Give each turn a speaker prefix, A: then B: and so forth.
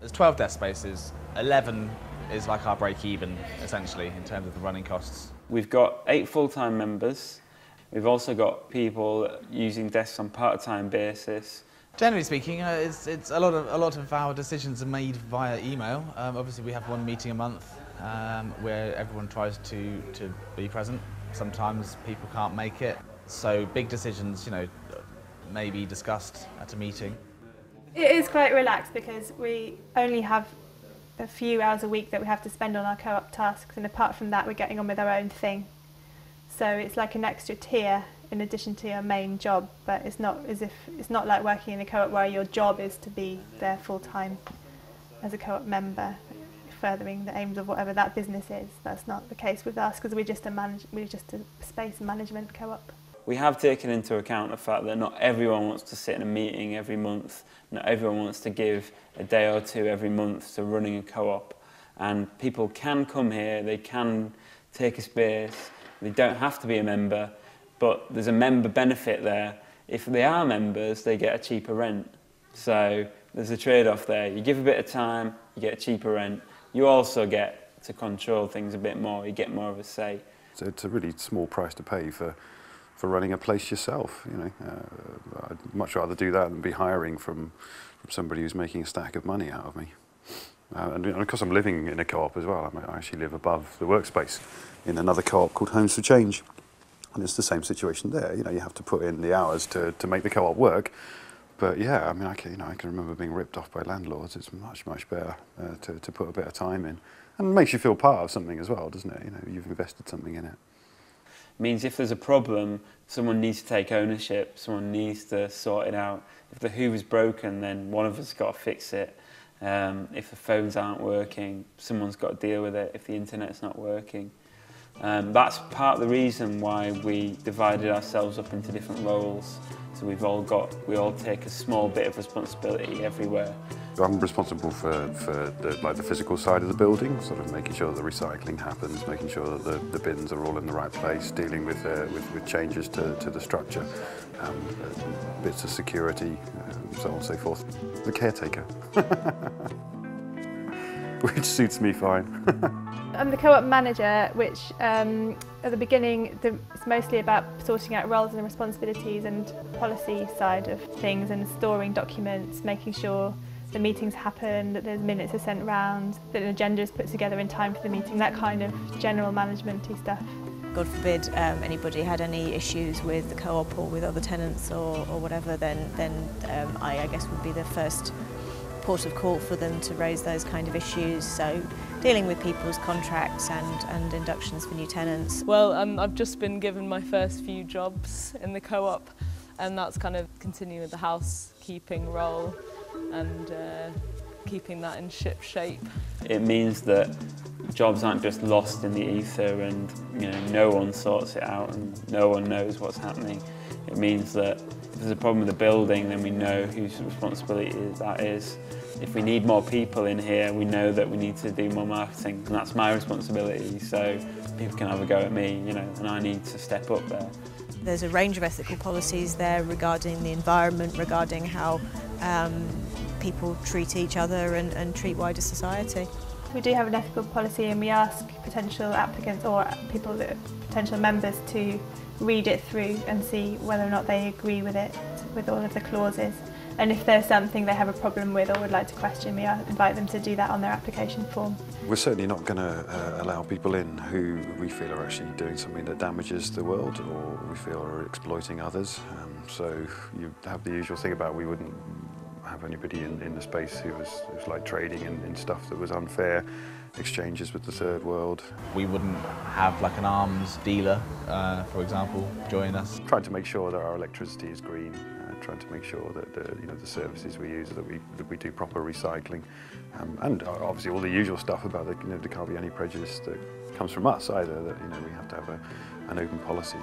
A: There's 12 desk spaces, 11 is like our break-even, essentially, in terms of the running costs.
B: We've got 8 full-time members. We've also got people using desks on part-time basis.
A: Generally speaking, it's a lot of our decisions are made via email. Obviously, we have one meeting a month where everyone tries to be present. Sometimes people can't make it, so big decisions, may be discussed at a meeting.
C: It is quite relaxed because we only have a few hours a week that we have to spend on our co-op tasks, and apart from that we're getting on with our own thing. So it's like an extra tier in addition to your main job, but it's not like working in a co-op where your job is to be there full time as a co-op member, furthering the aims of whatever that business is. That's not the case with us because we're just a space management co-op.
B: We have taken into account the fact that not everyone wants to sit in a meeting every month, not everyone wants to give a day or two every month to running a co-op, and people can come here, they can take a space, they don't have to be a member, but there's a member benefit there. If they are members, they get a cheaper rent. So there's a trade-off there. You give a bit of time, you get a cheaper rent. You also get to control things a bit more, you get more of a say.
D: So it's a really small price to pay for running a place yourself. I'd much rather do that than be hiring from somebody who's making a stack of money out of me. And of course I'm living in a co-op as well. I actually live above the workspace in another co-op called Homes for Change. And it's the same situation there. You have to put in the hours to make the co-op work. But yeah, I can remember being ripped off by landlords. It's much better to put a bit of time in. And it makes you feel part of something as well, doesn't it? You've invested something in it.
B: Means if there's a problem, someone needs to take ownership, someone needs to sort it out. If the Hoover's broken, then one of us has got to fix it. If the phones aren't working, someone's got to deal with it if the internet's not working. That's part of the reason why we divided ourselves up into different roles. So we all take a small bit of responsibility everywhere.
D: I'm responsible for the physical side of the building, sort of making sure that the recycling happens, making sure that the bins are all in the right place, dealing with changes to the structure, bits of security, so on and so forth. The caretaker, which suits me fine.
C: I'm the co-op manager, which at the beginning it's mostly about sorting out roles and responsibilities and policy side of things and storing documents, making sure the meetings happen, that the minutes are sent round, that an agenda is put together in time for the meeting, that kind of general management-y stuff.
E: God forbid anybody had any issues with the co-op or with other tenants or whatever, then I guess would be the first port of call for them to raise those kind of issues. So dealing with people's contracts and inductions for new tenants.
F: Well, I've just been given my first few jobs in the co-op, and that's kind of continuing with the housekeeping role and keeping that in ship shape. It means that jobs aren't just lost in the ether and no one sorts it out and no one knows what's happening. It means that if there's a problem with the building, then we know whose responsibility that is. If we need more people in here, we know that we need to do more marketing, and that's my responsibility, so people can have a go at me, and I need to step up there.
E: There's a range of ethical policies there regarding the environment, regarding how people treat each other and treat wider society.
C: We do have an ethical policy, and we ask potential applicants or potential members to read it through and see whether or not they agree with it, with all of the clauses. And if there's something they have a problem with or would like to question, we invite them to do that on their application form.
D: We're certainly not going to allow people in who we feel are actually doing something that damages the world or we feel are exploiting others. So you have the usual thing about we wouldn't have anybody in the space who was like trading in stuff that was unfair, exchanges with the third world.
A: We wouldn't have like an arms dealer, for example, join us.
D: Trying to make sure that our electricity is green, trying to make sure that the services we use, that we do proper recycling, and obviously all the usual stuff about there can't be any prejudice that comes from us either. That we have to have an open policy.